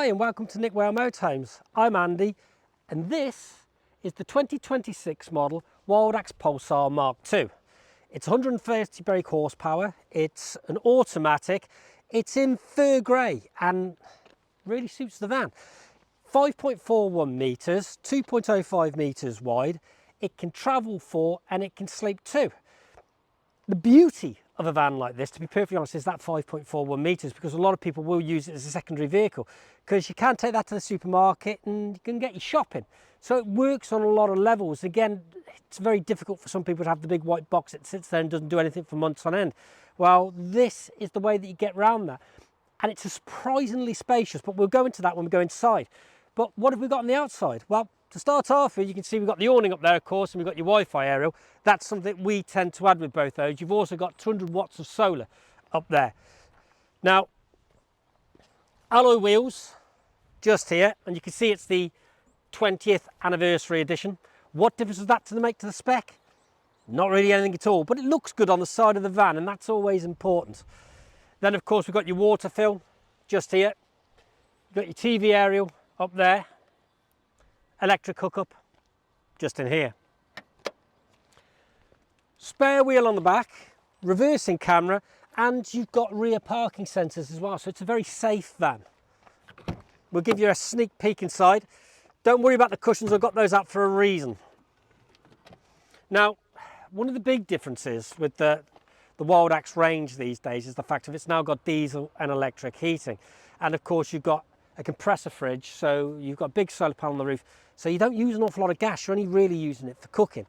Hi and welcome to Motorhomes. I'm Andy and this is the 2026 model WildAX Pulsar Mk2. It's 130 brake horsepower, it's an automatic, it's in fur grey and really suits the van. 5.41 metres, 2.05 metres wide, it can travel 4 and it can sleep 2. The beauty of a van like this, to be perfectly honest, is that 5.41 metres, because a lot of people will use it as a secondary vehicle because you can take that to the supermarket and you can get your shopping. So it works on a lot of levels. Again, it's very difficult for some people to have the big white box that sits there and doesn't do anything for months on end. Well, this is the way that you get around that. And it's surprisingly spacious, but we'll go into that when we go inside. But what have we got on the outside? Well, to start off with, you can see we've got the awning up there, of course, and we've got your Wi-Fi aerial. That's something we tend to add with both those. You've also got 200 watts of solar up there. Now, alloy wheels just here, and you can see it's the 20th anniversary edition. What difference does that make to the spec? Not really anything at all, but it looks good on the side of the van, and that's always important. Then, of course, we've got your water fill just here. You've got your TV aerial up there. Electric hookup just in here. Spare wheel on the back, reversing camera, and you've got rear parking sensors as well, so it's a very safe van. We'll give you a sneak peek inside. Don't worry about the cushions, I've got those out for a reason. Now, one of the big differences with the WildAX range these days is the fact that it's now got diesel and electric heating. And of course you've got a compressor fridge, so you've got a big solar panel on the roof, so you don't use an awful lot of gas, you're only really using it for cooking,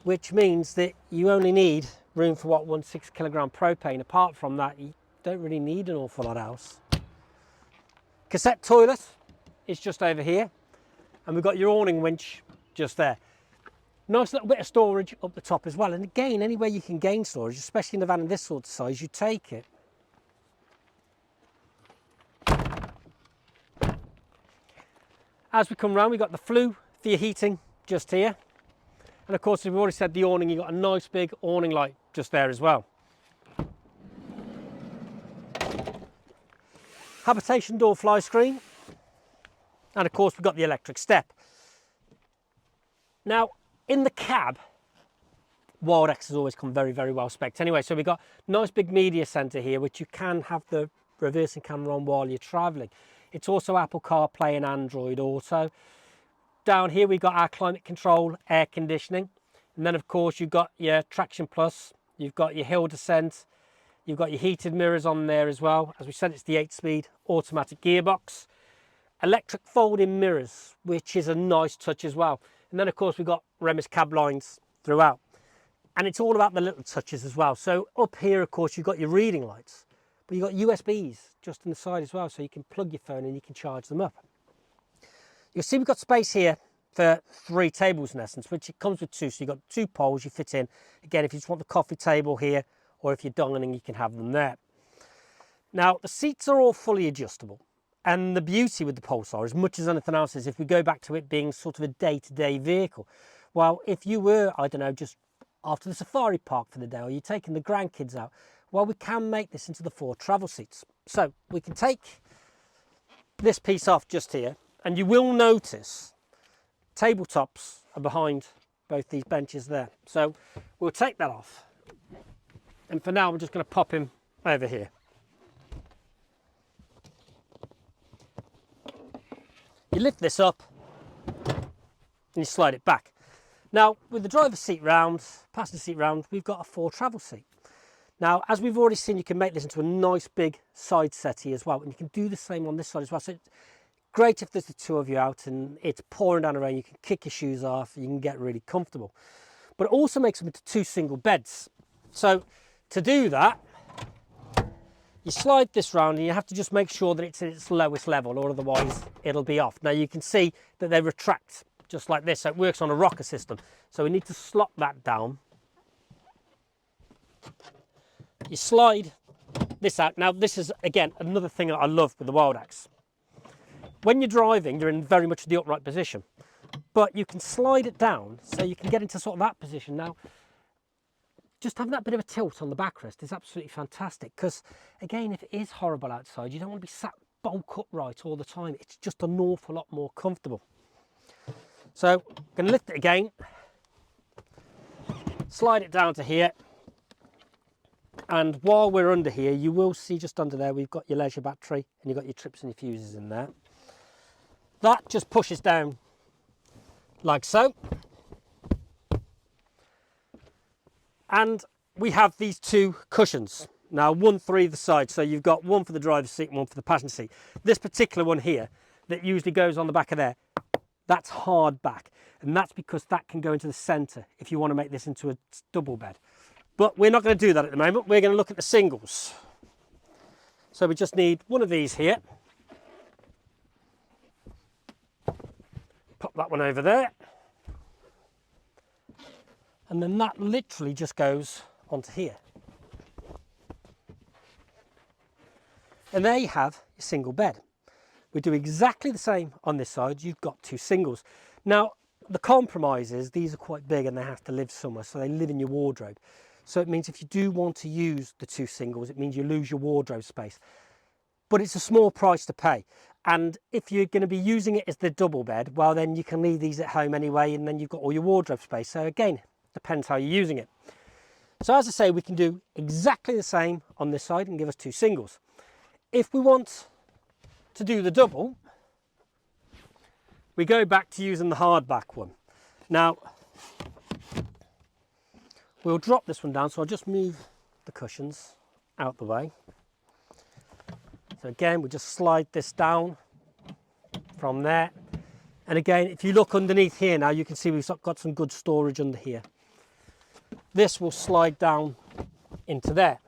which means that you only need room for what, 1 6 kilogram propane. Apart from that, you don't really need an awful lot else. Cassette toilet is just over here, and we've got your awning winch just there. Nice little bit of storage up the top as well, and again, anywhere you can gain storage, especially in a van of this sort of size, you take it. As we come round, we've got the flue for your heating just here. And of course, we've already said the awning, you've got a nice big awning light just there as well. Habitation door fly screen. And of course, we've got the electric step. Now, in the cab, WildAX has always come very, very well spec'd. Anyway, so we've got a nice big media centre here, which you can have the reversing camera on while you're travelling. It's also Apple CarPlay and Android Auto. Down here we've got our climate control, air conditioning, and then of course you've got your Traction Plus, you've got your hill descent, you've got your heated mirrors on there as well. As we said, it's the 8-speed automatic gearbox. Electric folding mirrors, which is a nice touch as well. And then of course we've got Remus cab lines throughout. And it's all about the little touches as well. So up here, of course, you've got your reading lights, but you've got USBs just on the side as well, so you can plug your phone and you can charge them up. You'll see we've got space here for 3 tables in essence, which it comes with 2, so you've got 2 poles you fit in. Again, if you just want the coffee table here, or if you're dining, you can have them there. Now, the seats are all fully adjustable, and the beauty with the Pulsar, as much as anything else, is if we go back to it being sort of a day-to-day vehicle. Well, if you were, I don't know, just after the safari park for the day, or you're taking the grandkids out, well, we can make this into the 4 travel seats. So we can take this piece off just here, and you will notice tabletops are behind both these benches there. So we'll take that off. And for now, I'm just going to pop him over here. You lift this up and you slide it back. Now, with the driver's seat round, passenger seat round, we've got a 4 travel seat. Now, as we've already seen, you can make this into a nice big side settee as well, and you can do the same on this side as well. So it's great if there's the 2 of you out and it's pouring down the rain, you can kick your shoes off, you can get really comfortable. But it also makes them into 2 single beds. So to do that, you slide this round and you have to just make sure that it's at its lowest level, or otherwise it'll be off. Now you can see that they retract just like this, so it works on a rocker system. So we need to slot that down. You slide this out. Now this is, again, another thing that I love with the WildAX. When you're driving, you're in very much the upright position, but you can slide it down so you can get into sort of that position. Now, just having that bit of a tilt on the backrest is absolutely fantastic, because again, if it is horrible outside, you don't want to be sat bulk upright all the time. It's just an awful lot more comfortable. So I'm going to lift it again, slide it down to here, and while we're under here, you will see just under there we've got your leisure battery and you've got your trips and your fuses in there. That just pushes down like so. And we have these two cushions. Now, one for either side, so you've got one for the driver's seat and one for the passenger seat. This particular one here, that usually goes on the back of there, that's hard back. And that's because that can go into the centre if you want to make this into a double bed. But we're not going to do that at the moment. We're going to look at the singles. So we just need one of these here. Pop that one over there. And then that literally just goes onto here. And there you have your single bed. We do exactly the same on this side. You've got two singles. Now, the compromise is these are quite big and they have to live somewhere, so they live in your wardrobe. So it means if you do want to use the two singles, it means you lose your wardrobe space. But it's a small price to pay. And if you're going to be using it as the double bed, well, then you can leave these at home anyway, and then you've got all your wardrobe space. So again, depends how you're using it. So as I say, we can do exactly the same on this side and give us two singles. If we want to do the double, we go back to using the hardback one. Now, we'll drop this one down, so I'll just move the cushions out the way. So again, we just slide this down from there. And again, if you look underneath here now, you can see we've got some good storage under here. This will slide down into there.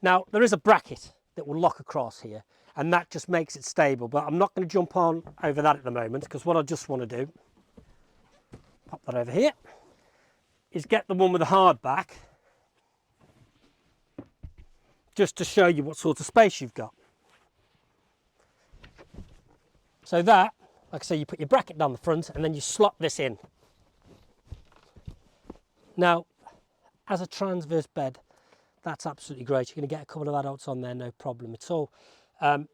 Now, there is a bracket that will lock across here, and that just makes it stable, but I'm not going to jump on over that at the moment, because what I just want to do, pop that over here, is get the one with the hard back, just to show you what sort of space you've got. So that, like I say, you put your bracket down the front and then you slot this in. Now, as a transverse bed, that's absolutely great. You're going to get a couple of adults on there, no problem at all. And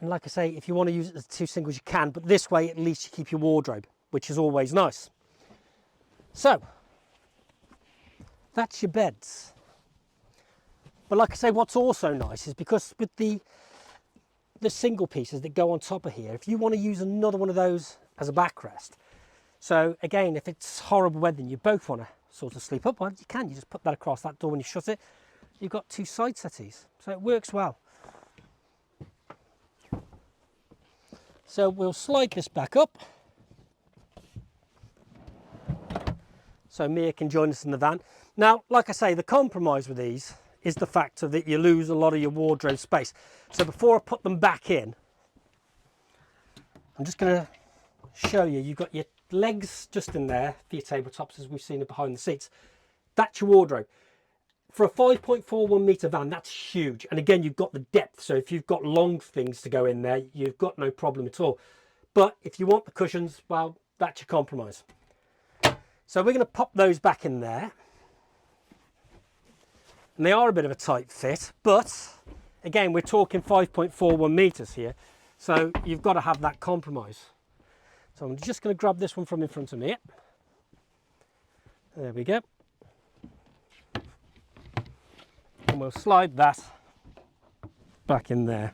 like I say, if you want to use it as two singles, you can, but this way at least you keep your wardrobe, which is always nice. So, that's your beds. But like I say, what's also nice is because with the single pieces that go on top of here, if you want to use another one of those as a backrest, so again, if it's horrible weather and you both want to sort of sleep up, well, you can. You just put that across that door when you shut it. You've got two side settees, so it works well. So we'll slide this back up. So Mia can join us in the van. Now, like I say, the compromise with these is the fact that you lose a lot of your wardrobe space. So before I put them back in, I'm just going to show you, you've got your legs just in there for your tabletops, as we've seen it behind the seats. That's your wardrobe. For a 5.41 metre van, that's huge. And again, you've got the depth. So if you've got long things to go in there, you've got no problem at all. But if you want the cushions, well, that's your compromise. So we're going to pop those back in there. And they are a bit of a tight fit, but again, we're talking 5.41 metres here. So you've got to have that compromise. So I'm just going to grab this one from in front of me. There we go. And we'll slide that back in there.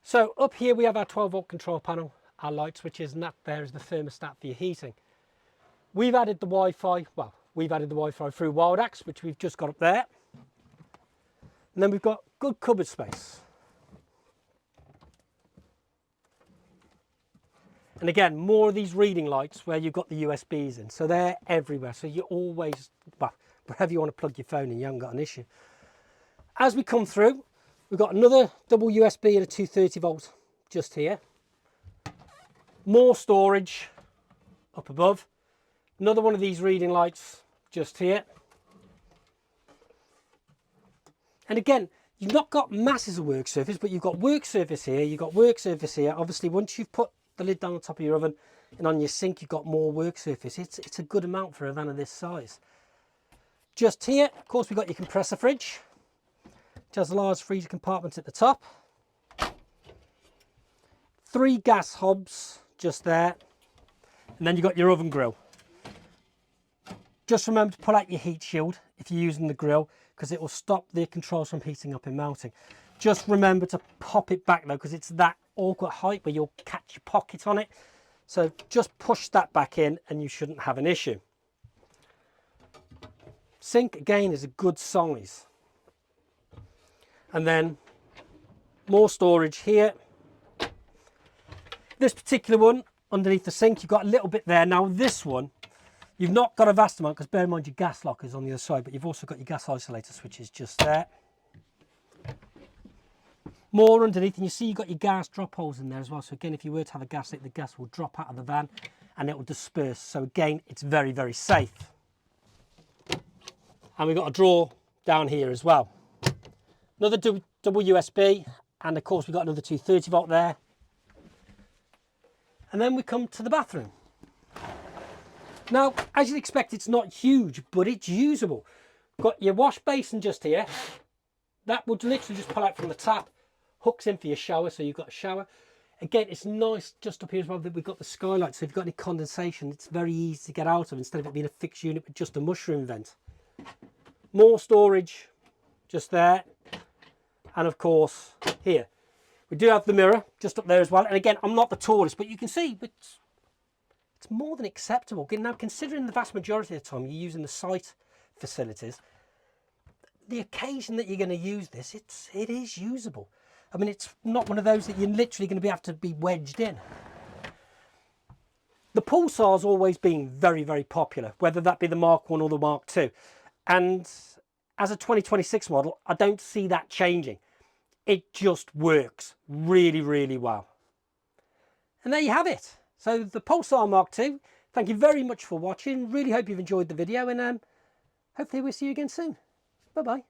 So up here we have our 12-volt control panel, our light switches, and that there is the thermostat for your heating. We've added the Wi-Fi, well, we've added the Wi-Fi through WildAX, which we've just got up there. And then we've got good cupboard space. And again, more of these reading lights where you've got the USBs in. So they're everywhere. So you always, well, wherever you want to plug your phone in, you haven't got an issue. As we come through, we've got another double USB and a 230 volt just here. More storage up above. Another one of these reading lights just here. And again, you've not got masses of work surface, but you've got work surface here, you've got work surface here. Obviously, once you've put the lid down on top of your oven and on your sink, you've got more work surface. It's a good amount for a van of this size. Just here, of course, we've got your compressor fridge, which has a large freezer compartment at the top. 3 gas hobs just there, and then you've got your oven grill. Just remember to pull out your heat shield if you're using the grill, because it will stop the controls from heating up and melting. Just remember to pop it back though, because it's that awkward height where you'll catch your pocket on it. So just push that back in and you shouldn't have an issue. Sink again is a good size. And then more storage here. This particular one underneath the sink, you've got a little bit there. Now this one, you've not got a vast amount, because bear in mind your gas lockers on the other side, but you've also got your gas isolator switches just there. More underneath, and you see you've got your gas drop holes in there as well. So again, if you were to have a gas leak, the gas will drop out of the van and it will disperse. So again, it's very, very safe. And we've got a drawer down here as well. Another double USB, and of course we've got another 230 volt there. And then we come to the bathroom. Now, as you'd expect, it's not huge, but it's usable. Got your wash basin just here. That would literally just pull out from the tap, hooks in for your shower, so you've got a shower. Again, it's nice just up here as well that we've got the skylight, so if you've got any condensation, it's very easy to get out of instead of it being a fixed unit with just a mushroom vent. More storage just there. And of course, here. We do have the mirror just up there as well. And again, I'm not the tallest, but you can see it's more than acceptable. Now, considering the vast majority of the time you're using the site facilities, the occasion that you're going to use this, it is usable. I mean, it's not one of those that you're literally going to have to be wedged in. The Pulsar's always been very, very popular, whether that be the Mark 1 or the Mark 2. And as a 2026 model, I don't see that changing. It just works really, really well. And there you have it. So the Pulsar Mark 2, thank you very much for watching. Really hope you've enjoyed the video, and hopefully we'll see you again soon. Bye-bye.